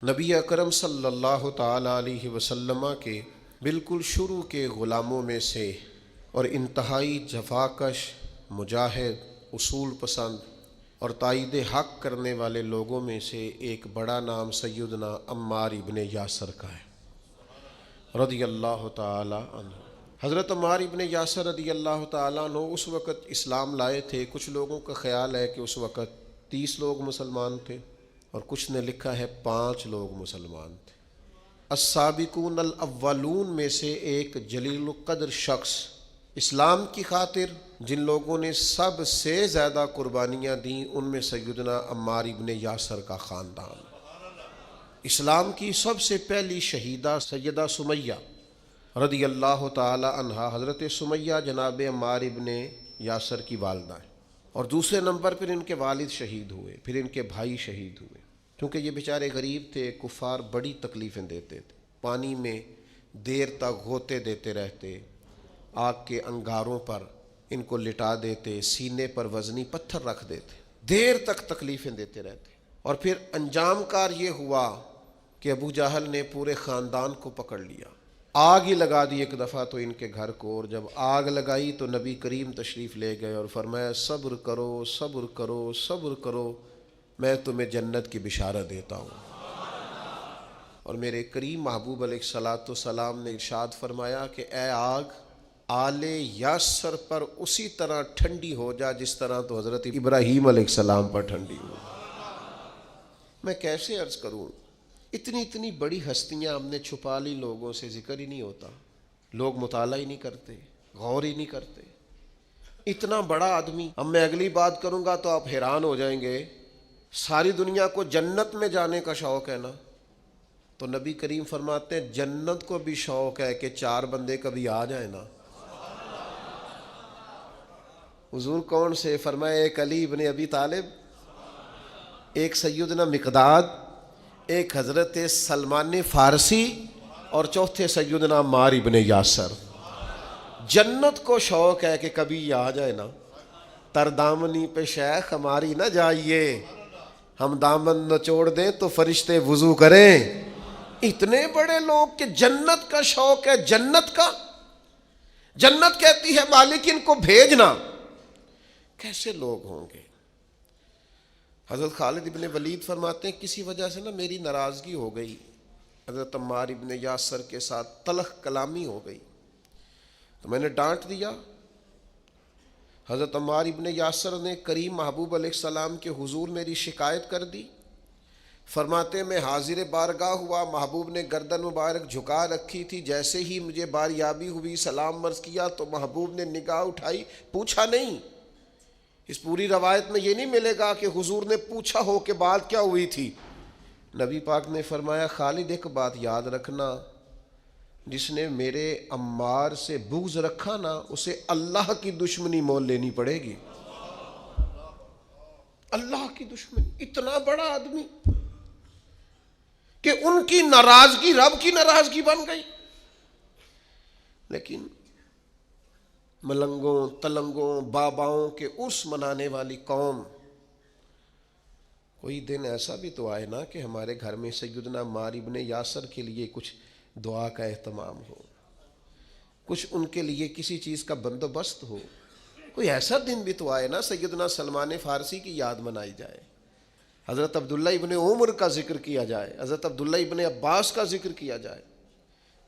نبی اکرم صلی اللہ تعالیٰ علیہ وسلم کے بالکل شروع کے غلاموں میں سے اور انتہائی جفاکش، مجاہد، اصول پسند اور تائید حق کرنے والے لوگوں میں سے ایک بڑا نام سیدنا عمار ابن یاسر کا ہے رضی اللہ تعالیٰ عنہ۔ حضرت عمار ابن یاسر رضی اللہ تعالیٰ عنہ اس وقت اسلام لائے تھے۔ کچھ لوگوں کا خیال ہے کہ اس وقت 30 لوگ مسلمان تھے اور کچھ نے لکھا ہے 5 لوگ مسلمان تھے۔ السابقون الاولون میں سے ایک جلیل القدر شخص، اسلام کی خاطر جن لوگوں نے سب سے زیادہ قربانیاں دیں ان میں سیدنا عمار ابن یاسر کا خاندان۔ اسلام کی سب سے پہلی شہیدہ سیدہ سمیہ رضی اللہ تعالی عنہا، حضرت سمیہ جناب عمار ابن یاسر کی والدہ ہیں، اور دوسرے نمبر پر ان کے والد شہید ہوئے، پھر ان کے بھائی شہید ہوئے، کیونکہ یہ بیچارے غریب تھے۔ کفار بڑی تکلیفیں دیتے تھے، پانی میں دیر تک غوطے دیتے رہتے، آگ کے انگاروں پر ان کو لٹا دیتے، سینے پر وزنی پتھر رکھ دیتے، دیر تک تکلیفیں دیتے رہتے، اور پھر انجام کار یہ ہوا کہ ابو جہل نے پورے خاندان کو پکڑ لیا، آگ ہی لگا دی ایک دفعہ تو ان کے گھر کو، اور جب آگ لگائی تو نبی کریم تشریف لے گئے اور فرمایا صبر کرو صبر کرو صبر کرو، میں تمہیں جنت کی بشارت دیتا ہوں۔ اور میرے کریم محبوب علیہ الصلاۃ والسلام نے ارشاد فرمایا کہ اے آگ، آل یاسر پر اسی طرح ٹھنڈی ہو جا جس طرح تو حضرت ابراہیم علیہ السلام پر ٹھنڈی ہو۔ میں کیسے عرض کروں، اتنی بڑی ہستیاں ہم نے چھپا لی، لوگوں سے ذکر ہی نہیں ہوتا، لوگ مطالعہ ہی نہیں کرتے، غور ہی نہیں کرتے۔ اتنا بڑا آدمی، اب میں اگلی بات کروں گا تو آپ حیران ہو جائیں گے، ساری دنیا کو جنت میں جانے کا شوق ہے نا، تو نبی کریم فرماتے ہیں جنت کو بھی شوق ہے کہ 4 بندے کبھی آ جائیں نا۔ حضور کون سے؟ فرمایا ایک علی ابن ابی طالب، ایک سیدنا مقداد، ایک حضرت سلمان فارسی، اور چوتھے سیدنا عمار ابن یاسر۔ جنت کو شوق ہے کہ کبھی آ جائے نا، تر دامنی پہ شیخ ہماری نہ جائیے، ہم دامن نچوڑ دیں تو فرشتے وضو کریں۔ اتنے بڑے لوگ کہ جنت کا شوق ہے، جنت کا، جنت کہتی ہے مالک ان کو بھیجنا۔ کیسے لوگ ہوں گے؟ حضرت خالد ابن ولید فرماتے ہیں کسی وجہ سے نا میری ناراضگی ہو گئی، حضرت عمار ابن یاسر کے ساتھ تلخ کلامی ہو گئی تو میں نے ڈانٹ دیا۔ حضرت عمار ابن یاسر نے کریم محبوب علیہ السلام کے حضور میری شکایت کر دی۔ فرماتے میں حاضر بارگاہ ہوا، محبوب نے گردن مبارک جھکا رکھی تھی، جیسے ہی مجھے باریابی ہوئی سلام عرض کیا تو محبوب نے نگاہ اٹھائی، پوچھا نہیں۔ اس پوری روایت میں یہ نہیں ملے گا کہ حضور نے پوچھا ہو کہ بات کیا ہوئی تھی۔ نبی پاک نے فرمایا خالد ایک بات یاد رکھنا، جس نے میرے عمار سے بغض رکھا نا اسے اللہ کی دشمنی مول لینی پڑے گی۔ اللہ کی دشمنی، اتنا بڑا آدمی کہ ان کی ناراضگی رب کی ناراضگی بن گئی۔ لیکن ملنگوں تلنگوں باباؤں کے عرس منانے والی قوم، کوئی دن ایسا بھی تو آئے نا کہ ہمارے گھر میں سیدنا عمار ابن یاسر کے لیے کچھ دعا کا اہتمام ہو، کچھ ان کے لیے کسی چیز کا بندوبست ہو۔ کوئی ایسا دن بھی تو آئے نا سیدنا سلمان فارسی کی یاد منائی جائے، حضرت عبداللہ ابن عمر کا ذکر کیا جائے، حضرت عبداللہ ابن عباس کا ذکر کیا جائے۔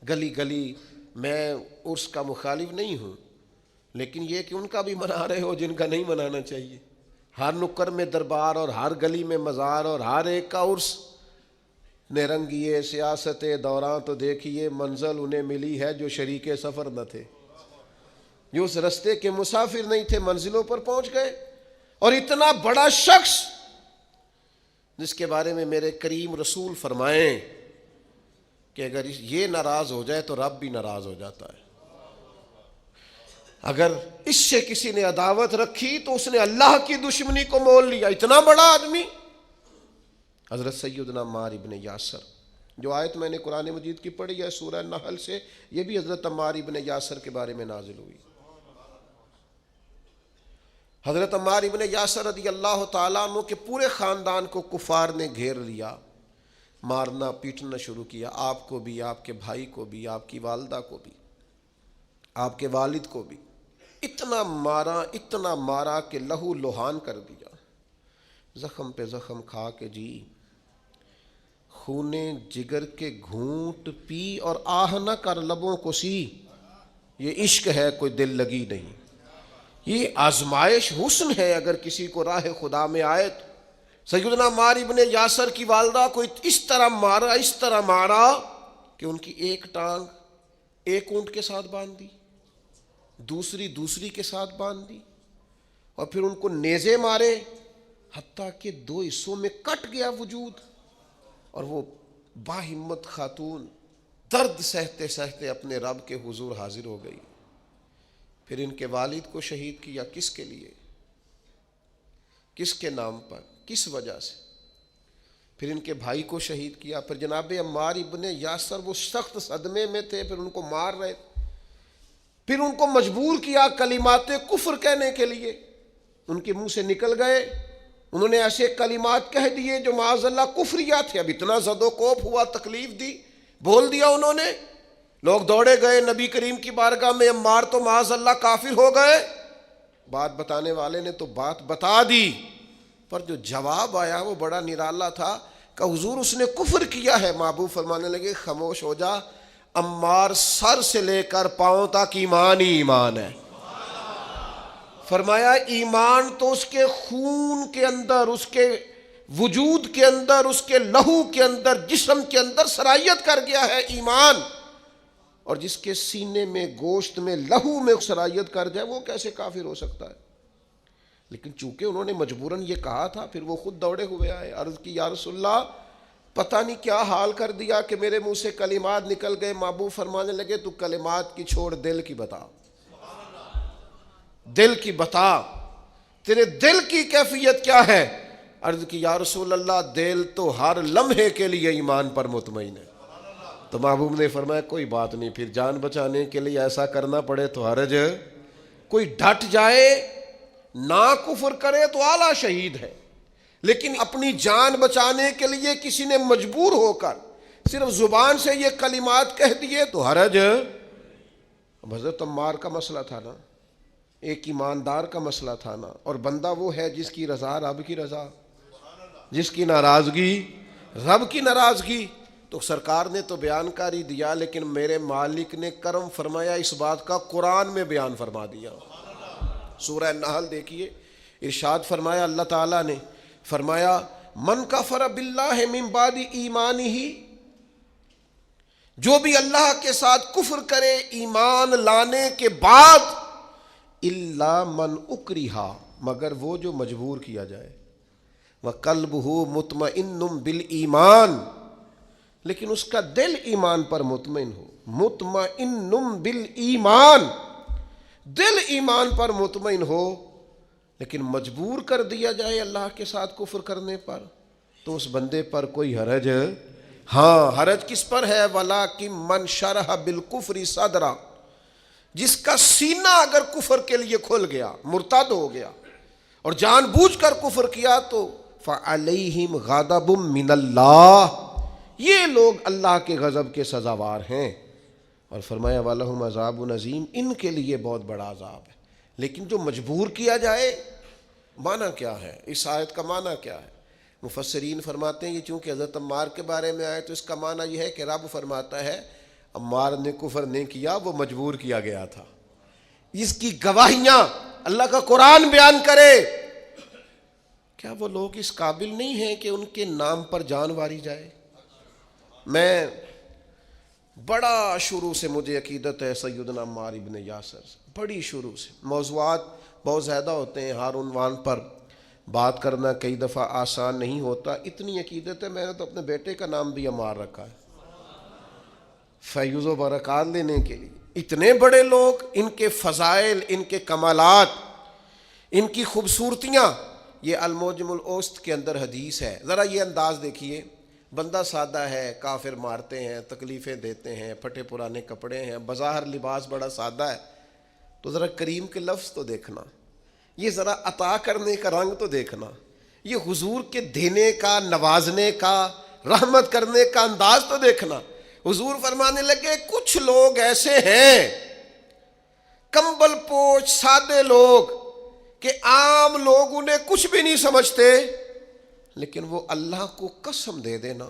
گلی گلی میں عرس کا مخالف نہیں ہوں، لیکن یہ کہ ان کا بھی منا رہے ہو جن کا نہیں منانا چاہیے۔ ہر نکر میں دربار اور ہر گلی میں مزار اور ہر ایک کا عرس، نرنگیے سیاست دوران تو دیکھیے منزل انہیں ملی ہے جو شریک سفر نہ تھے، جو اس رستے کے مسافر نہیں تھے، منزلوں پر پہنچ گئے۔ اور اتنا بڑا شخص جس کے بارے میں میرے کریم رسول فرمائیں کہ اگر یہ ناراض ہو جائے تو رب بھی ناراض ہو جاتا ہے۔ اگر اس سے کسی نے عداوت رکھی تو اس نے اللہ کی دشمنی کو مول لیا۔ اتنا بڑا آدمی حضرت سیدنا عمار ابن یاسر۔ جو آیت میں نے قرآن مجید کی پڑھی ہے سورہ نحل سے، یہ بھی حضرت عمار ابن یاسر کے بارے میں نازل ہوئی۔ حضرت عمار ابن یاسر رضی اللہ تعالیٰ عنہ کے پورے خاندان کو کفار نے گھیر لیا، مارنا پیٹنا شروع کیا، آپ کو بھی، آپ کے بھائی کو بھی، آپ کی والدہ کو بھی، آپ کے والد کو بھی اتنا مارا کہ لہو لہان کر دیا، زخم پہ زخم کھا کے جی خونے جگر کے گھونٹ پی اور آہ نہ کر لبوں کو سی، یہ عشق ہے کوئی دل لگی نہیں، یہ آزمائش حسن ہے اگر کسی کو راہ خدا میں آئے تو۔ سیدنا عمار ابن یاسر کی والدہ کو اس طرح مارا کہ ان کی ایک ٹانگ ایک اونٹ کے ساتھ باندھ دی، دوسری کے ساتھ باندھ دی، اور پھر ان کو نیزے مارے حتیٰ کہ 2 حصوں میں کٹ گیا وجود، اور وہ باہمت خاتون درد سہتے سہتے اپنے رب کے حضور حاضر ہو گئی۔ پھر ان کے والد کو شہید کیا، کس کے لیے، کس کے نام پر، کس وجہ سے؟ پھر ان کے بھائی کو شہید کیا، پھر جناب عمار ابن یاسر وہ سخت صدمے میں تھے، پھر ان کو مار رہے، پھر ان کو مجبور کیا کلمات کفر کہنے کے لیے، ان کے منہ سے نکل گئے، انہوں نے ایسے کلمات کہہ دیے جو معاذ اللہ کفریہ تھے۔ اب اتنا زد و کوف ہوا، تکلیف دی، بول دیا انہوں نے، لوگ دوڑے گئے نبی کریم کی بارگاہ میں، عمار تو معاذ اللہ کافر ہو گئے۔ بات بتانے والے نے تو بات بتا دی، پر جو جواب آیا وہ بڑا نرالا تھا کہ حضور اس نے کفر کیا ہے۔ محبوب فرمانے لگے خاموش ہو جا، عمار سر سے لے کر پاؤں تک ایمان ہی ایمان ہے۔ فرمایا ایمان تو اس کے خون کے اندر، اس کے وجود کے اندر، اس کے لہو کے اندر، جسم کے اندر سرایت کر گیا ہے ایمان، اور جس کے سینے میں، گوشت میں، لہو میں سرایت کر جائے وہ کیسے کافر ہو سکتا ہے؟ لیکن چونکہ انہوں نے مجبوراً یہ کہا تھا، پھر وہ خود دوڑے ہوئے آئے، عرض کی یا رسول اللہ پتہ نہیں کیا حال کر دیا کہ میرے منہ سے کلمات نکل گئے۔ محبوب فرمانے لگے تو کلمات کی چھوڑ، دل کی بتا، دل کی بتا، تیرے دل کی کیفیت کیا ہے؟ عرض کی یا رسول اللہ دل تو ہر لمحے کے لیے ایمان پر مطمئن ہے۔ تو محبوب نے فرمایا کوئی بات نہیں، پھر جان بچانے کے لیے ایسا کرنا پڑے تو حرج ہے، کوئی ڈٹ جائے نہ کفر کرے تو اعلیٰ شہید ہے، لیکن اپنی جان بچانے کے لیے کسی نے مجبور ہو کر صرف زبان سے یہ کلمات کہہ دیے تو حرج ہے۔ حضرت عمار کا مسئلہ تھا نا، ایک ایماندار کا مسئلہ تھا نا، اور بندہ وہ ہے جس کی رضا رب کی رضا، جس کی ناراضگی رب کی ناراضگی۔ تو سرکار نے تو بیان کاری دیا، لیکن میرے مالک نے کرم فرمایا اس بات کا قرآن میں بیان فرما دیا۔ سورہ نحل دیکھیے، ارشاد فرمایا اللہ تعالیٰ نے، فرمایا من کفر باللہ من بعد ایمانہ، جو بھی اللہ کے ساتھ کفر کرے ایمان لانے کے بعد، الا من اکرہ، مگر وہ جو مجبور کیا جائے، وقلبہ مطمئن بالایمان، لیکن اس کا دل ایمان پر مطمئن ہو، مطمئن بالایمان، دل ایمان پر مطمئن ہو، لیکن مجبور کر دیا جائے اللہ کے ساتھ کفر کرنے پر، تو اس بندے پر کوئی حرج ہے؟ ہاں، حرج کس پر ہے؟ وَلَٰكِن مَّن شَرَحَ بِالْكُفْرِ صَدْرًا، جس کا سینہ اگر کفر کے لیے کھل گیا، مرتد ہو گیا اور جان بوجھ کر کفر کیا، تو فَعَلَيْهِمْ غَضَبٌ مِّنَ اللَّهِ، یہ لوگ اللہ کے غضب کے سزاوار ہیں۔ اور فرمایا وَلَهُمْ عَذَابٌ عَظِيمٌ، ان کے لیے بہت بڑا عذاب ہے۔ لیکن جو مجبور کیا جائے، معنی کیا ہے؟ اس آیت کا معنی کیا ہے؟ مفسرین فرماتے ہیں یہ چونکہ حضرت عمار کے بارے میں آئے تو اس کا معنی یہ ہے کہ رب فرماتا ہے عمار نے کفر نہیں کیا، وہ مجبور کیا گیا تھا۔ اس کی گواہیاں اللہ کا قرآن بیان کرے۔ کیا وہ لوگ اس قابل نہیں ہیں کہ ان کے نام پر جان واری جائے؟ میں بڑا شروع سے مجھے عقیدت ہے سیدنا عمار ابن یاسر سے، بڑی شروع سے۔ موضوعات بہت زیادہ ہوتے ہیں، ہر عنوان پر بات کرنا کئی دفعہ آسان نہیں ہوتا۔ اتنی عقیدت ہے، میں نے تو اپنے بیٹے کا نام بھی عمار رکھا ہے فیض و برکات لینے کے لیے۔ اتنے بڑے لوگ، ان کے فضائل، ان کے کمالات، ان کی خوبصورتیاں، یہ المعجم الاوسط کے اندر حدیث ہے۔ ذرا یہ انداز دیکھیے، بندہ سادہ ہے، کافر مارتے ہیں، تکلیفیں دیتے ہیں، پھٹے پرانے کپڑے ہیں، بظاہر لباس بڑا سادہ ہے، تو ذرا کریم کے لفظ تو دیکھنا، یہ ذرا عطا کرنے کا رنگ تو دیکھنا، یہ حضور کے دینے کا، نوازنے کا رحمت کرنے کا انداز تو دیکھنا. حضور فرمانے لگے کچھ لوگ ایسے ہیں کمبل پوش سادے لوگ کہ عام لوگ انہیں کچھ بھی نہیں سمجھتے، لیکن وہ اللہ کو قسم دے دینا،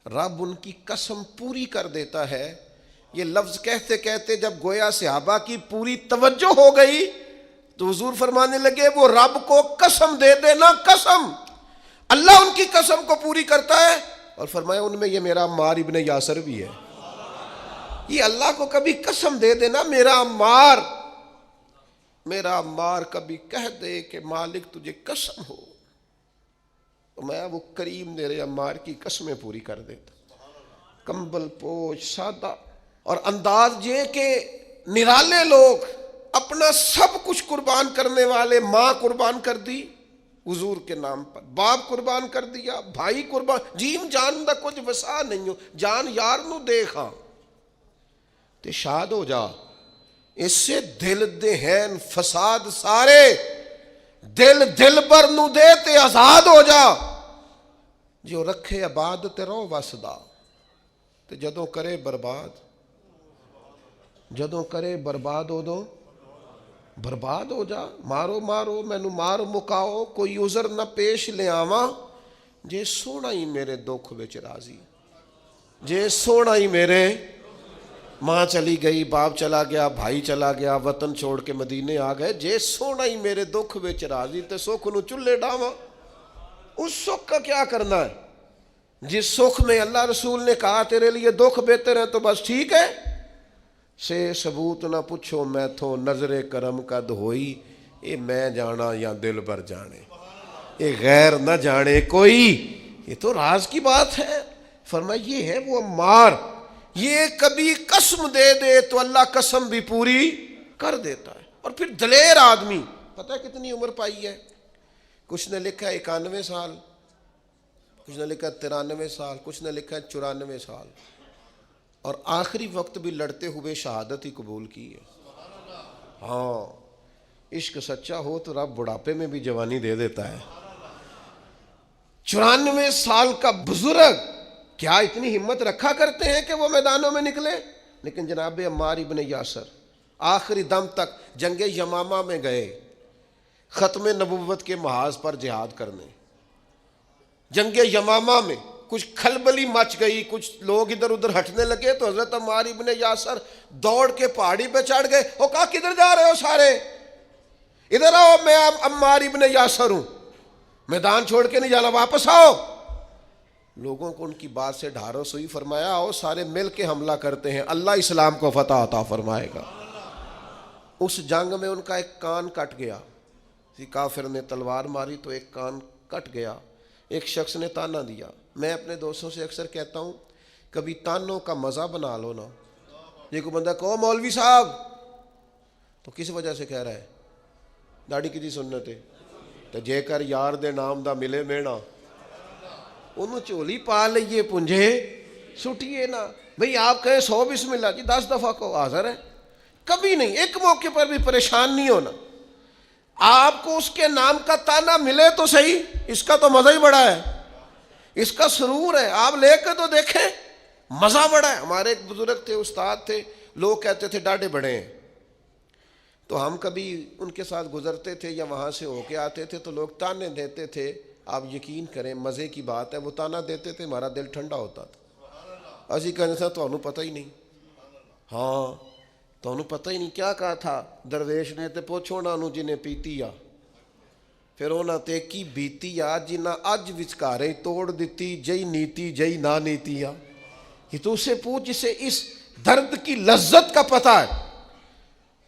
رب ان کی قسم پوری کر دیتا ہے. یہ لفظ کہتے کہتے جب گویا صحابہ کی پوری توجہ ہو گئی تو حضور فرمانے لگے وہ رب کو قسم دے دینا، قسم اللہ ان کی قسم کو پوری کرتا ہے. اور فرمایا ان میں یہ میرا عمار ابن یاسر بھی ہے. یہ اللہ کو کبھی قسم دے دینا، میرا عمار کبھی کہہ دے کہ مالک تجھے قسم ہو تو میں وہ کریم میرے عمار کی قسمیں پوری کر دیتا. کمبل پوش سادہ اور انداز یہ کہ نرالے لوگ، اپنا سب کچھ قربان کرنے والے. ماں قربان کر دی حضور کے نام پر، باپ قربان کر دیا، بھائی قربان، جیم جان دا کچھ وسا نہیں ہو، جان یار نو دیکھا تے شاد ہو جا. اس سے دل دہن فساد سارے، دل بر نو دے تے آزاد ہو جا. جو رکھے آباد تے رو وسدا تے جدوں کرے برباد ہو دو برباد ہو جا. مارو مینو مار مکاؤ، کوئی عذر نہ پیش لے آواں، جے سونا ہی میرے دکھ وچ راضی. جے سونا ہی میرے، ماں چلی گئی، باپ چلا گیا، بھائی چلا گیا، وطن چھوڑ کے مدینے آ گئے، جے سونا ہی میرے دکھ وچ راضی تے سکھ نو چلے ڈاواں. اس سکھ کا کیا کرنا ہے؟ جس سکھ میں اللہ رسول نے کہا تیرے لیے دکھ بہتر ہے تو بس ٹھیک ہے. سے ثبوت نہ پوچھو میں تھو نظر کرم قد ہوئی، اے میں جانا یا دل بر جانے، اے غیر نہ جانے کوئی. یہ تو راز کی بات ہے. فرمایا یہ ہے وہ عمار، یہ کبھی قسم دے دے تو اللہ قسم بھی پوری کر دیتا ہے. اور پھر دلیر آدمی، پتہ ہے کتنی عمر پائی ہے؟ کچھ نے لکھا ہے 91 سال، کچھ نے لکھا ہے 93 سال، کچھ نے لکھا ہے 94 سال، اور آخری وقت بھی لڑتے ہوئے شہادت ہی قبول کی ہے. ہاں عشق سچا ہو تو رب بڑھاپے میں بھی جوانی دے دیتا ہے. 94 سال کا بزرگ کیا اتنی ہمت رکھا کرتے ہیں کہ وہ میدانوں میں نکلے؟ لیکن جناب عمار ابن یاسر آخری دم تک جنگ یمامہ میں گئے، ختم نبوت کے محاذ پر جہاد کرنے. جنگ یمامہ میں کچھ کھلبلی مچ گئی، کچھ لوگ ادھر ادھر ہٹنے لگے تو حضرت عمار ابن یاسر دوڑ کے پہاڑی پہ چڑھ گئے. وہ کہا کدھر جا رہے ہو سارے؟ ادھر آؤ، میں عمار ابن یاسر ہوں، میدان چھوڑ کے نہیں جانا، واپس آؤ. لوگوں کو ان کی بات سے ڈھارس ہوئی. فرمایا آؤ سارے مل کے حملہ کرتے ہیں، اللہ اسلام کو فتح عطا فرمائے گا. اس جنگ میں ان کا ایک کان کٹ گیا، کافر نے تلوار ماری تو ایک کان کٹ گیا. ایک شخص نے تانا دیا. میں اپنے دوستوں سے اکثر کہتا ہوں کبھی تانوں کا مزہ بنا لو نا. یہ کوئی بندہ کہو مولوی صاحب تو کس وجہ سے کہہ رہا ہے؟ داڑھی کی سنت ہے تو جے کر یار دے نام دا ملے مینا، انہوں چولی پا لئیے پنجے سٹیے نا. بھئی آپ کہیں 100 بسم اللہ جی 10 دفعہ کو حاضر ہے. کبھی نہیں، ایک موقع پر بھی پریشان نہیں ہونا. آپ کو اس کے نام کا تانا ملے تو صحیح، اس کا تو مزہ ہی بڑا ہے، اس کا سرور ہے. آپ لے کے تو دیکھیں، مزہ بڑا ہے. ہمارے ایک بزرگ تھے، استاد تھے، لوگ کہتے تھے ڈاڈے بڑے ہیں، تو ہم کبھی ان کے ساتھ گزرتے تھے یا وہاں سے ہو کے آتے تھے تو لوگ تانے دیتے تھے. آپ یقین کریں مزے کی بات ہے، وہ تانا دیتے تھے ہمارا دل ٹھنڈا ہوتا تھا. اسی کہنے سے تو انہوں پتہ ہی نہیں. ہاں تو انہوں پتہ ہی نہیں کیا کہا تھا درویش نے، تے پوچھو نا انہوں جنہیں پیتی آ، پھر انہوں تے کی بیتی آ جنہ اج وچکارے توڑ دیتی، جئی نیتی جئی نا نیتی آ. یہ تو اسے پوچھ جسے اس درد کی لذت کا پتہ ہے،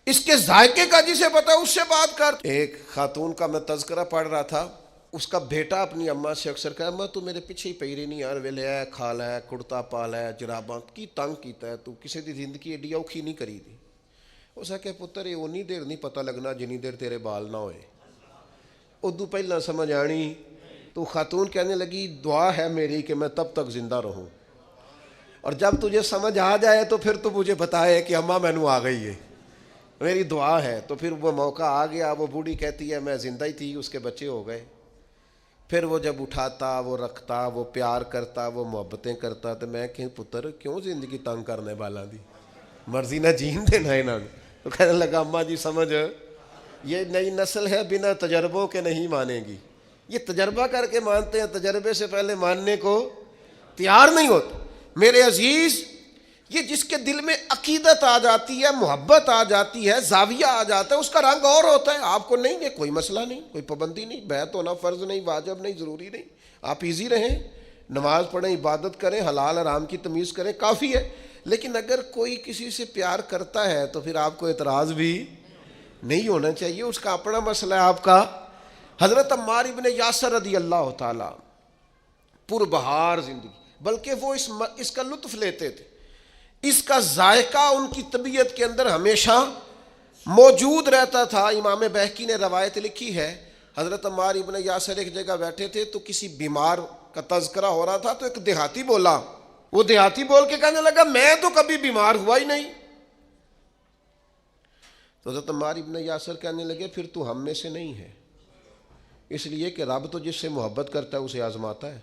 اس کے ذائقے کا جسے پتہ ہے، اس سے بات کر. ایک خاتون کا میں تذکرہ پڑھ رہا تھا، اس کا بیٹا اپنی اماں سے اکثر کہا اماں تو میرے پیچھے ہی پئی رہی نہیں یار، ویلے ہے کھالا ہے کڑتا پالا ہے جراباں کی تنگ کیتا ہے، تو کسی دی زندگی ایڈی اوکھی نہیں کری دی. اس نے کہا پتر یہ اونی دیر نہیں پتہ لگنا جنی دیر تیرے بال نہ ہوئے. ادو پہلا سمجھ آنی. تو خاتون کہنے لگی دعا ہے میری کہ میں تب تک زندہ رہوں، اور جب تجھے سمجھ آ جائے تو پھر تو مجھے بتائے کہ اماں مینوں آ گئی ہے، میری دعا ہے. تو پھر وہ موقع آ گیا، وہ بوڑھی کہتی ہے میں زندہ ہی تھی، اس کے بچے ہو گئے. پھر وہ جب اٹھاتا، وہ رکھتا، وہ پیار کرتا، وہ محبتیں کرتا، تو میں کہ پتر کیوں زندگی تنگ کرنے والا دی، مرضی نہ جین دینا انہوں نے. تو کہنے لگا اماں جی سمجھ، یہ نئی نسل ہے بنا تجربوں کے نہیں مانے گی. یہ تجربہ کر کے مانتے ہیں، تجربے سے پہلے ماننے کو تیار نہیں ہوتے. میرے عزیز، یہ جس کے دل میں عقیدت آ جاتی ہے، محبت آ جاتی ہے، زاویہ آ جاتا ہے، اس کا رنگ اور ہوتا ہے. آپ کو نہیں ہے کوئی مسئلہ نہیں، کوئی پابندی نہیں، بیعت ہونا فرض نہیں، واجب نہیں، ضروری نہیں. آپ ایزی رہیں، نماز پڑھیں، عبادت کریں، حلال حرام کی تمیز کریں، کافی ہے. لیکن اگر کوئی کسی سے پیار کرتا ہے تو پھر آپ کو اعتراض بھی نہیں ہونا چاہیے، اس کا اپنا مسئلہ ہے آپ کا. حضرت عمار ابن یاسر رضی اللہ تعالی پربہار زندگی، بلکہ وہ اس کا لطف لیتے تھے، اس کا ذائقہ ان کی طبیعت کے اندر ہمیشہ موجود رہتا تھا. امام بہقی نے روایت لکھی ہے، حضرت عمار ابن یاسر ایک جگہ بیٹھے تھے تو کسی بیمار کا تذکرہ ہو رہا تھا، تو ایک دیہاتی بولا، وہ دیہاتی بول کے کہنے لگا میں تو کبھی بیمار ہوا ہی نہیں. تو حضرت عمار ابن یاسر کہنے لگے پھر تو ہم میں سے نہیں ہے، اس لیے کہ رب تو جس سے محبت کرتا ہے اسے آزماتا ہے.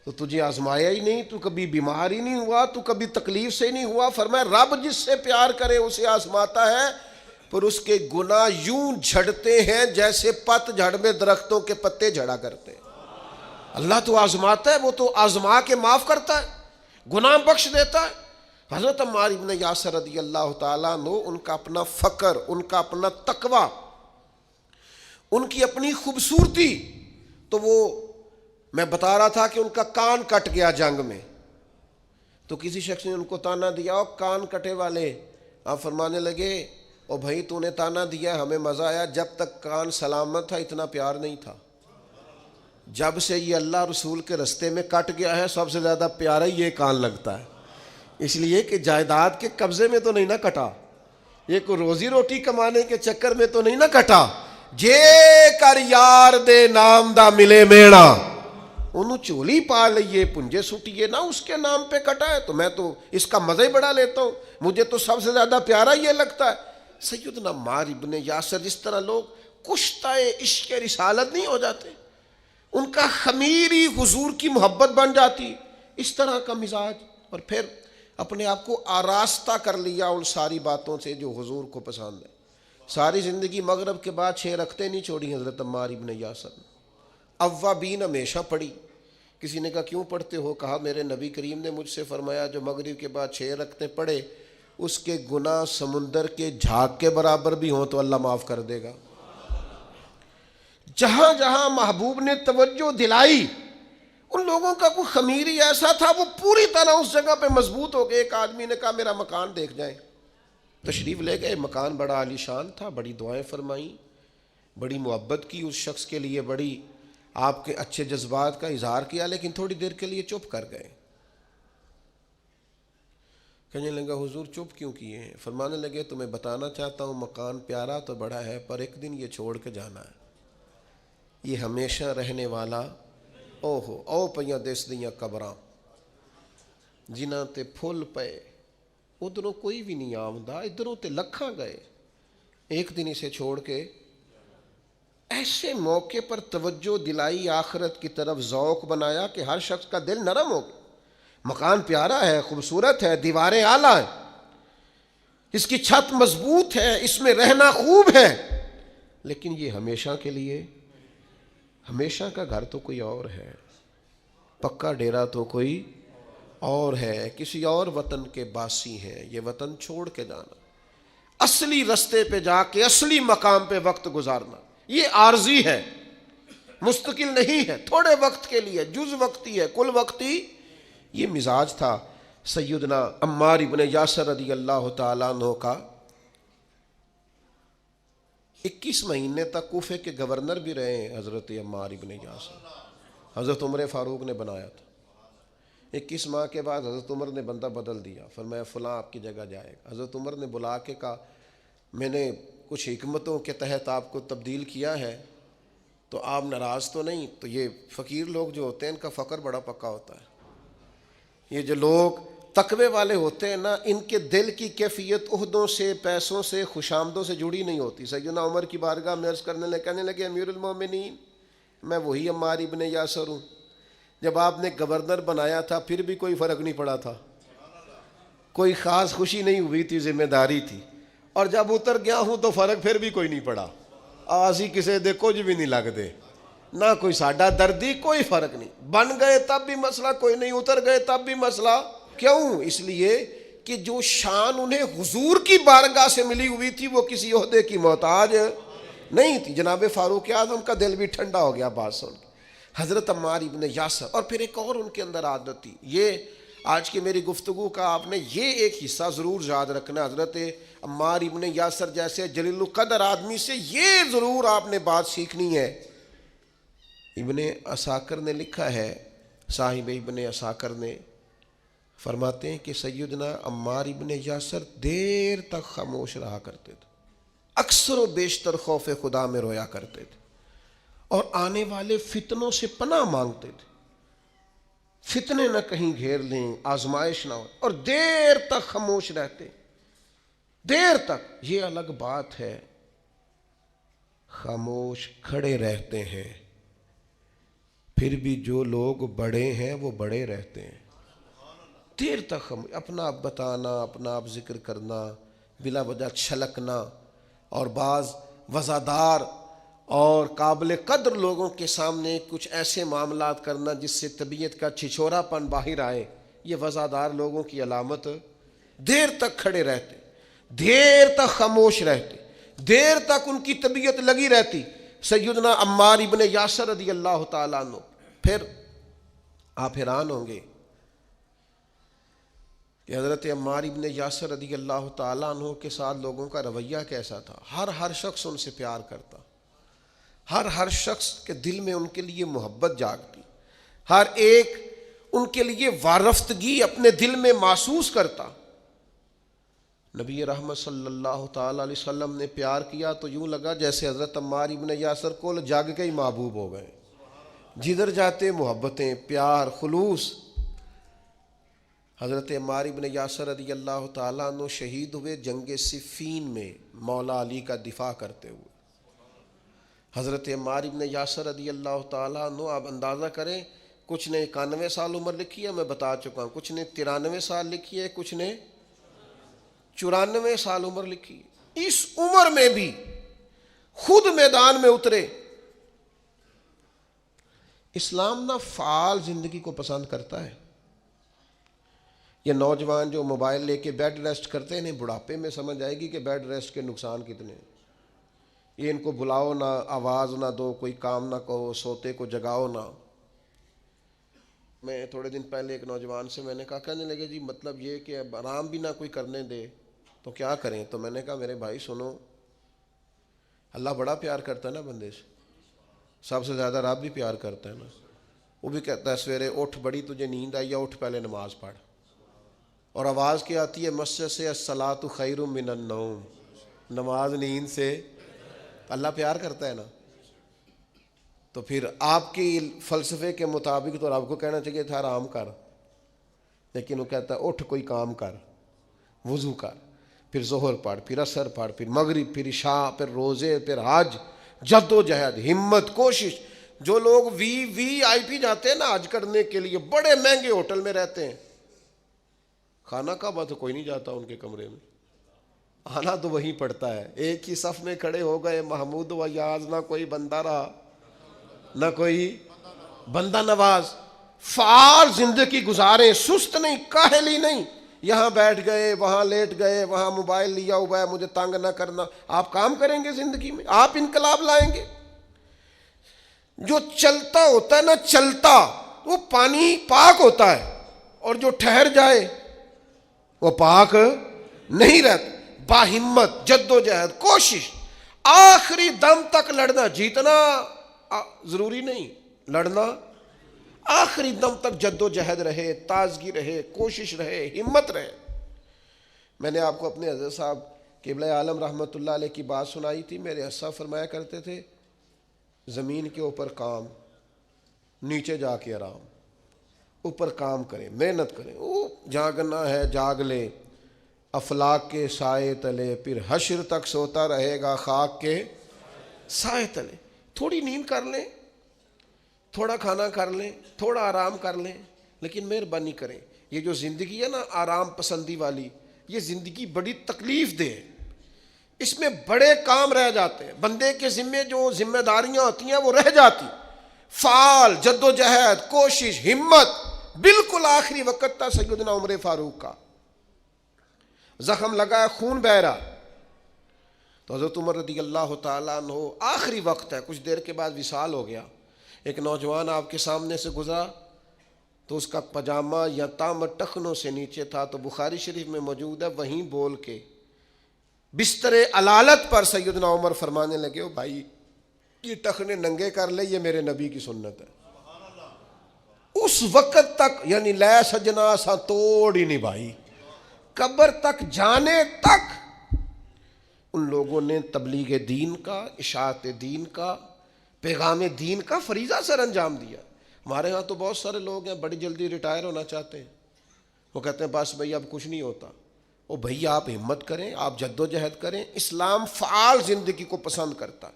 تو تجھے آزمایا ہی نہیں، تو کبھی بیمار ہی نہیں ہوا، تو کبھی تکلیف سے ہی نہیں ہوا. فرمایا رب جس سے پیار کرے اسے آزماتا ہے، پر اس کے گناہ یوں جھڑتے ہیں جیسے پت جھڑ میں درختوں کے پتے جھڑا کرتے ہیں. اللہ تو آزماتا ہے، وہ تو آزما کے معاف کرتا ہے، گناہ بخش دیتا ہے. حضرت عمار ابن یاسر رضی اللہ تعالیٰ عنہ، ان کا اپنا فقر، ان کا اپنا تقوی، ان کی اپنی خوبصورتی. تو وہ میں بتا رہا تھا کہ ان کا کان کٹ گیا جنگ میں، تو کسی شخص نے ان کو تانا دیا، اور کان کٹے والے. آپ فرمانے لگے او بھائی تو نے تانا دیا، ہمیں مزہ آیا، جب تک کان سلامت تھا اتنا پیار نہیں تھا، جب سے یہ اللہ رسول کے رستے میں کٹ گیا ہے سب سے زیادہ پیارا یہ کان لگتا ہے. اس لیے کہ جائیداد کے قبضے میں تو نہیں نہ کٹا، یہ کوئی روزی روٹی کمانے کے چکر میں تو نہیں نہ کٹا. جے کر یار دے نام دا ملے میڑا، انہوں چولی پا لئیے پنجے سٹیے نہ، اس کے نام پہ کٹا ہے. تو میں تو اس کا مزہ ہی بڑا لیتا ہوں، مجھے تو سب سے زیادہ پیارا یہ لگتا ہے. سیدنا عمار ابن یاسر، جس طرح لوگ کشتہ عشق رسالت نہیں ہو جاتے، ان کا خمیری حضور کی محبت بن جاتی، اس طرح کا مزاج. اور پھر اپنے آپ کو آراستہ کر لیا ان ساری باتوں سے جو حضور کو پسند ہے. ساری زندگی مغرب کے بعد 6 رکعتیں نہیں چھوڑی حضرت عمار ابن یاسر نے، اوابین ہمیشہ پڑھی. کسی نے کہا کیوں پڑھتے ہو؟ کہا میرے نبی کریم نے مجھ سے فرمایا جو مغرب کے بعد 6 رکعتیں پڑھے اس کے گناہ سمندر کے جھاگ کے برابر بھی ہوں تو اللہ معاف کر دے گا. جہاں جہاں محبوب نے توجہ دلائی، ان لوگوں کا کوئی خمیری ایسا تھا وہ پوری طرح اس جگہ پہ مضبوط ہو گئے. ایک آدمی نے کہا میرا مکان دیکھ جائیں، تشریف لے گئے. مکان بڑا عالی شان تھا، بڑی دعائیں فرمائیں، بڑی محبت کی اس شخص کے لیے، بڑی آپ کے اچھے جذبات کا اظہار کیا، لیکن تھوڑی دیر کے لیے چپ کر گئے. کہنے لگا حضور چپ کیوں کیے ہیں؟ فرمانے لگے تمہیں بتانا چاہتا ہوں مکان پیارا تو بڑا ہے، پر ایک دن یہ چھوڑ کے جانا ہے، یہ ہمیشہ رہنے والا او پیاں دس دیاں قبراں جنہاں تے پھول پے، ادھروں کوئی بھی نہیں آمدا، ادھروں تے لکھاں گئے، ایک دن اسے چھوڑ کے. ایسے موقع پر توجہ دلائی، آخرت کی طرف ذوق بنایا کہ ہر شخص کا دل نرم ہو گیا. مکان پیارا ہے، خوبصورت ہے، دیواریں اعلیٰ ہیں، اس کی چھت مضبوط ہے، اس میں رہنا خوب ہے، لیکن یہ ہمیشہ کے لیے، ہمیشہ کا گھر تو کوئی اور ہے، پکا ڈیرا تو کوئی اور ہے، کسی اور وطن کے باسی ہیں. یہ وطن چھوڑ کے جانا، اصلی رستے پہ جا کے اصلی مقام پہ وقت گزارنا، یہ عارضی ہے، مستقل نہیں ہے، تھوڑے وقت کے لیے، جز وقتی ہے، کل وقتی. یہ مزاج تھا سیدنا عمار ابن یاسر رضی اللہ تعالیٰ عنہ کا. 21 مہینے تک کوفے کے گورنر بھی رہے ہیں حضرت عمار ابن یاسر، حضرت عمر فاروق نے بنایا تھا. 21 ماہ کے بعد حضرت عمر نے بندہ بدل دیا، فرمایا فلاں آپ کی جگہ جائے گا. حضرت عمر نے بلا کے کہا میں نے کچھ حکمتوں کے تحت آپ کو تبدیل کیا ہے تو آپ ناراض تو نہیں؟ تو یہ فقیر لوگ جو ہوتے ہیں ان کا فقر بڑا پکا ہوتا ہے. یہ جو لوگ تقوی والے ہوتے ہیں نا، ان کے دل کی کیفیت عہدوں سے، پیسوں سے، خوشامدوں سے جڑی نہیں ہوتی. سیدنا عمر کی بارگاہ میں عرض کرنے لگے، کہنے لگے امیر المومنین میں وہی عمار ابن یاسر ہوں. جب آپ نے گورنر بنایا تھا پھر بھی کوئی فرق نہیں پڑا تھا, کوئی خاص خوشی نہیں ہوئی تھی, ذمہ داری تھی. اور جب اتر گیا ہوں تو فرق پھر بھی کوئی نہیں پڑا. آسی کسے دے کچھ بھی نہیں لگتے, نہ کوئی ساڈا دردی, کوئی فرق نہیں. بن گئے تب بھی مسئلہ کوئی نہیں, اتر گئے تب بھی مسئلہ. کیوں؟ اس لیے کہ جو شان انہیں حضور کی بارگاہ سے ملی ہوئی تھی وہ کسی عہدے کی محتاج نہیں تھی. جناب فاروق اعظم کا دل بھی ٹھنڈا ہو گیا بات سن کے. حضرت عمار ابن یاسر. اور پھر ایک اور ان کے اندر عادت تھی, یہ آج کی میری گفتگو کا آپ نے یہ ایک حصہ ضرور یاد رکھنا. حضرت عمار ابن یاسر جیسے جلیل القدر آدمی سے یہ ضرور آپ نے بات سیکھنی ہے. ابن عساکر نے لکھا ہے, صاحب ابن عساکر نے فرماتے ہیں کہ سیدنا عمار ابن یاسر دیر تک خاموش رہا کرتے تھے, اکثر و بیشتر خوف خدا میں رویا کرتے تھے, اور آنے والے فتنوں سے پناہ مانگتے تھے. فتنے نہ کہیں گھیر لیں, آزمائش نہ ہو, اور دیر تک خاموش رہتے, دیر تک. یہ الگ بات ہے خاموش کھڑے رہتے ہیں, پھر بھی جو لوگ بڑے ہیں وہ بڑے رہتے ہیں. دیر تک اپنا آپ بتانا, اپنا آپ ذکر کرنا, بلا وجہ چھلکنا, اور بعض وزادار اور قابل قدر لوگوں کے سامنے کچھ ایسے معاملات کرنا جس سے طبیعت کا چھچورا پن باہر آئے, یہ وزادار لوگوں کی علامت. دیر تک کھڑے رہتے, دیر تک خاموش رہتے, دیر تک ان کی طبیعت لگی رہتی. سیدنا عمار ابن یاسر رضی اللہ تعالیٰ عنہ. پھر آپ حیران ہوں گے کہ حضرت عمار ابن یاسر رضی اللہ تعالیٰ عنہ کے ساتھ لوگوں کا رویہ کیسا تھا. ہر شخص ان سے پیار کرتا, ہر شخص کے دل میں ان کے لیے محبت جاگتی, ہر ایک ان کے لیے وارفتگی اپنے دل میں محسوس کرتا. نبی رحمت صلی اللہ تعالیٰ علیہ وسلم نے پیار کیا تو یوں لگا جیسے حضرت عمار ابن یاسر کو جاگ کے ہی محبوب ہو گئے. جدھر جاتے محبتیں, پیار, خلوص. حضرت عمار ابن یاسر رضی اللہ تعالیٰ عنہ شہید ہوئے جنگ صفین میں مولا علی کا دفاع کرتے ہوئے. حضرت عمار ابن یاسر رضی اللہ تعالیٰ عنہ, آپ اندازہ کریں, کچھ نے 91 سال عمر لکھی ہے, میں بتا چکا ہوں, کچھ نے 93 سال لکھی ہے, کچھ نے 94 سال عمر لکھی. اس عمر میں بھی خود میدان میں اترے. اسلام نہ فعال زندگی کو پسند کرتا ہے. یہ نوجوان جو موبائل لے کے بیڈ ریسٹ کرتے ہیں, بڑھاپے میں سمجھ آئے گی کہ بیڈ ریسٹ کے نقصان کتنے. یہ ان کو بلاؤ نہ, آواز نہ دو, کوئی کام نہ کہو, سوتے کو جگاؤ نہ. میں تھوڑے دن پہلے ایک نوجوان سے میں نے کہا, کہنے لگے جی مطلب یہ کہ اب آرام بھی نہ کوئی کرنے دے تو کیا کریں. تو میں نے کہا میرے بھائی سنو, اللہ بڑا پیار کرتا ہے نا بندے سے, سب سے زیادہ رب بھی پیار کرتا ہے نا. وہ بھی کہتا ہے سویرے اٹھ, بڑی تجھے نیند آئی, یا اٹھ پہلے نماز پڑھ. اور آواز کیا آتی ہے مسجد سے, الصلاۃ خیر من النوم, نماز نیند سے. اللہ پیار کرتا ہے نا. تو پھر آپ کی فلسفے کے مطابق تو رب کو کہنا چاہیے تھا آرام کر, لیکن وہ کہتا ہے اٹھ کوئی کام کر, وضو کر, پھر ظہر پڑھ, پھر عصر پڑھ, پھر مغرب, پھر عشاء, پھر روزے, پھر حج, جد و جہد, ہمت, کوشش. جو لوگ VIP جاتے ہیں نا حج کرنے کے لیے, بڑے مہنگے ہوٹل میں رہتے ہیں, خانہ کعبہ تو کوئی نہیں جاتا ان کے کمرے میں, آنا تو وہیں پڑتا ہے. ایک ہی صف میں کھڑے ہو گئے, محمود و یاز, نہ کوئی بندہ رہا نہ کوئی بندہ نواز. فعال زندگی گزاریں, سست نہیں, کاہلی نہیں. یہاں بیٹھ گئے, وہاں لیٹ گئے, وہاں موبائل لیا ہوا ہے, مجھے تنگ نہ کرنا. آپ کام کریں گے زندگی میں, آپ انقلاب لائیں گے. جو چلتا ہوتا ہے نا, چلتا, وہ پانی پاک ہوتا ہے, اور جو ٹھہر جائے وہ پاک نہیں رہتا. باہمت, جد و جہد, کوشش, آخری دم تک لڑنا. جیتنا ضروری نہیں, لڑنا آخری دم تک جد و جہد رہے, تازگی رہے, کوشش رہے, ہمت رہے. میں نے آپ کو اپنے حضرت صاحب قبلہ عالم رحمۃ اللہ علیہ کی بات سنائی تھی. میرے حضرت صاحب فرمایا کرتے تھے, زمین کے اوپر کام, نیچے جا کے آرام. اوپر کام کریں, محنت کریں, وہ جاگنا ہے جاگ لے, افلاک کے سائے تلے, پھر حشر تک سوتا رہے گا خاک کے سائے تلے. تھوڑی نیند کر لیں, تھوڑا کھانا کر لیں، تھوڑا آرام کر لیں، لیکن مہربانی کریں یہ جو زندگی ہے نا آرام پسندی والی، یہ زندگی بڑی تکلیف دہ ہے، اس میں بڑے کام رہ جاتے ہیں، بندے کے ذمے جو ذمہ داریاں ہوتی ہیں وہ رہ جاتی، فعال جد و جہد کوشش ہمت، بالکل آخری وقت تھا سیدنا عمر فاروق کا، زخم لگا ہے خون بہ رہا، تو حضرت عمر رضی اللہ تعالیٰ عنہ آخری وقت ہے، کچھ دیر کے بعد وصال ہو گیا، ایک نوجوان آپ کے سامنے سے گزرا تو اس کا پاجامہ یا تام ٹخنوں سے نیچے تھا، تو بخاری شریف میں موجود ہے، وہیں بول کے بستر علالت پر سیدنا عمر فرمانے لگے، او بھائی یہ ٹخنے ننگے کر لے، یہ میرے نبی کی سنت ہے۔ اس وقت تک یعنی لے سجنا سا توڑ ہی نہیں بھائی، قبر تک جانے تک ان لوگوں نے تبلیغ دین کا، اشاعت دین کا، پیغام دین کا فریضہ سر انجام دیا۔ ہمارے ہاں تو بہت سارے لوگ ہیں بڑی جلدی ریٹائر ہونا چاہتے ہیں، وہ کہتے ہیں بس بھئی اب کچھ نہیں ہوتا۔ او بھئی آپ ہمت کریں، آپ جد و جہد کریں، اسلام فعال زندگی کو پسند کرتا،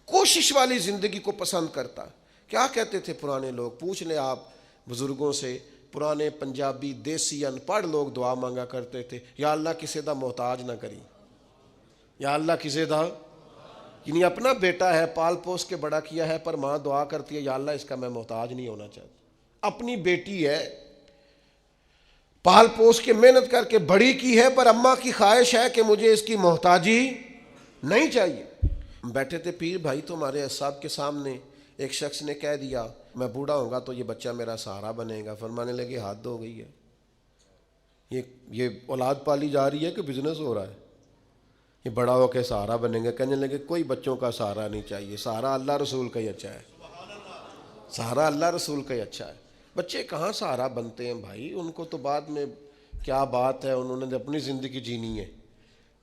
کوشش والی زندگی کو پسند کرتا۔ کیا کہتے تھے پرانے لوگ، پوچھ لیں آپ بزرگوں سے، پرانے پنجابی دیسی ان پڑھ لوگ دعا مانگا کرتے تھے، یا اللہ کسی دا محتاج نہ کری، یا اللہ کسی دا، یعنی اپنا بیٹا ہے پال پوس کے بڑا کیا ہے، پر ماں دعا کرتی ہے یا اللہ اس کا میں محتاج نہیں ہونا چاہتا، اپنی بیٹی ہے پال پوس کے محنت کر کے بڑی کی ہے، پر اماں کی خواہش ہے کہ مجھے اس کی محتاجی نہیں چاہیے۔ بیٹھے تھے پیر بھائی تو ہمارے صاحب کے سامنے ایک شخص نے کہہ دیا میں بوڑھا ہوں گا تو یہ بچہ میرا سہارا بنے گا، فرمانے لگے حد ہو گئی ہے، یہ اولاد پالی جا رہی ہے کہ بزنس ہو رہا ہے، یہ بڑا ہو کے سہارا بنیں گے۔ کہنے لگے کوئی بچوں کا سہارا نہیں چاہیے، سہارا اللہ رسول کا ہی اچھا ہے، سہارا اللہ رسول کا ہی اچھا ہے۔ بچے کہاں سہارا بنتے ہیں بھائی، ان کو تو بعد میں کیا بات ہے، انہوں نے اپنی زندگی جینی ہے۔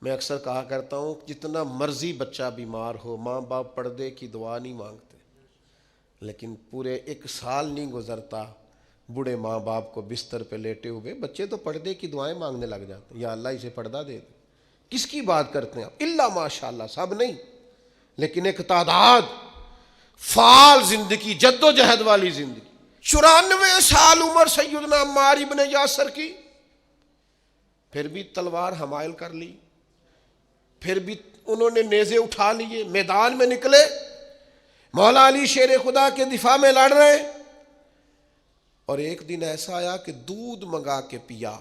میں اکثر کہا کرتا ہوں جتنا مرضی بچہ بیمار ہو، ماں باپ پردے کی دعا نہیں مانگتے، لیکن پورے 1 سال نہیں گزرتا بوڑھے ماں باپ کو بستر پہ لیٹے ہوئے بچے تو پردے کی دعائیں مانگنے لگ جاتے ہیں، یا اللہ اسے پردہ دے دے۔ کس کی بات کرتے ہیں آپ؟ الا ماشاء اللہ، سب نہیں، لیکن ایک تعداد فعال زندگی، جد و جہد والی زندگی۔ 94 سال عمر سیدنا عمار ابن یاسر کی، پھر بھی تلوار حمائل کر لی، پھر بھی انہوں نے نیزے اٹھا لیے، میدان میں نکلے، مولا علی شیر خدا کے دفاع میں لڑ رہے، اور ایک دن ایسا آیا کہ دودھ منگا کے پیا۔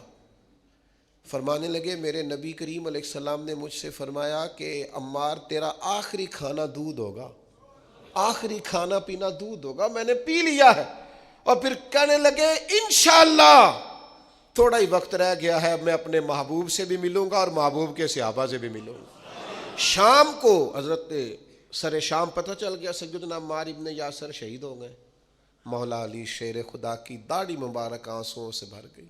فرمانے لگے میرے نبی کریم علیہ السلام نے مجھ سے فرمایا کہ عمار تیرا آخری کھانا دودھ ہوگا، آخری کھانا پینا دودھ ہوگا، میں نے پی لیا ہے۔ اور پھر کہنے لگے انشاءاللہ تھوڑا ہی وقت رہ گیا ہے، میں اپنے محبوب سے بھی ملوں گا اور محبوب کے صحابہ سے بھی ملوں گا۔ شام کو حضرت سر شام پتہ چل گیا سیدنا عمار ابن یاسر شہید ہو گئے۔ مولا علی شیر خدا کی داڑھی مبارک آنسوؤں سے بھر گئی،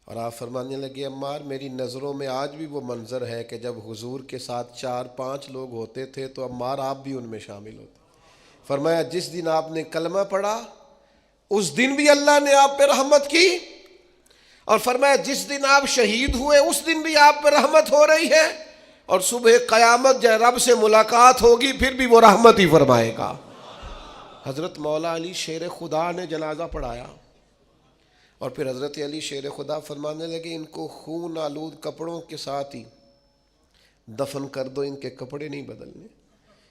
اور آپ فرمانے لگے عمار میری نظروں میں آج بھی وہ منظر ہے کہ جب حضور کے ساتھ 4-5 لوگ ہوتے تھے تو عمار آپ بھی ان میں شامل ہوتے۔ فرمایا جس دن آپ نے کلمہ پڑھا اس دن بھی اللہ نے آپ پہ رحمت کی، اور فرمایا جس دن آپ شہید ہوئے اس دن بھی آپ پہ رحمت ہو رہی ہے، اور صبح قیامت جب رب سے ملاقات ہوگی پھر بھی وہ رحمت ہی فرمائے گا۔ حضرت مولا علی شیر خدا نے جنازہ پڑھایا، اور پھر حضرت علی شیر خدا فرمانے لگے ان کو خون آلود کپڑوں کے ساتھ ہی دفن کر دو، ان کے کپڑے نہیں بدلنے،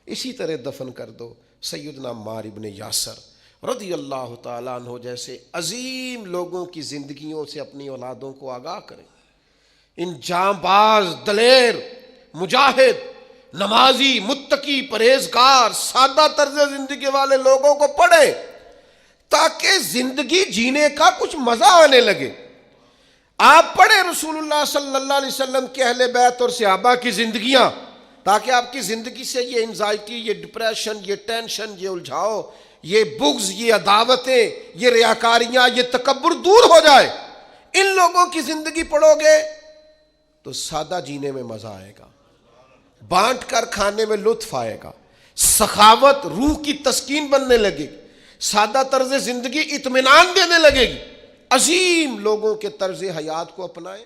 اسی طرح دفن کر دو سیدنا عمار ابن یاسر رضی اللہ تعالیٰ عنہ جیسے عظیم لوگوں کی زندگیوں سے اپنی اولادوں کو آگاہ کریں۔ ان جانباز، دلیر، مجاہد، نمازی، متقی، پرہیزگار، سادہ طرز زندگی والے لوگوں کو پڑھیں تاکہ زندگی جینے کا کچھ مزہ آنے لگے۔ آپ پڑھیں رسول اللہ صلی اللہ علیہ وسلم کے اہل بیت اور صحابہ کی زندگیاں، تاکہ آپ کی زندگی سے یہ انزائٹی، یہ ڈپریشن، یہ ٹینشن، یہ الجھاؤ، یہ بغض، یہ عداوتیں، یہ ریاکاریاں، یہ تکبر دور ہو جائے۔ ان لوگوں کی زندگی پڑھو گے تو سادہ جینے میں مزہ آئے گا، بانٹ کر کھانے میں لطف آئے گا، سخاوت روح کی تسکین بننے لگے گی، سادہ طرز زندگی اطمینان دینے لگے گی۔ عظیم لوگوں کے طرز حیات کو اپنائیں۔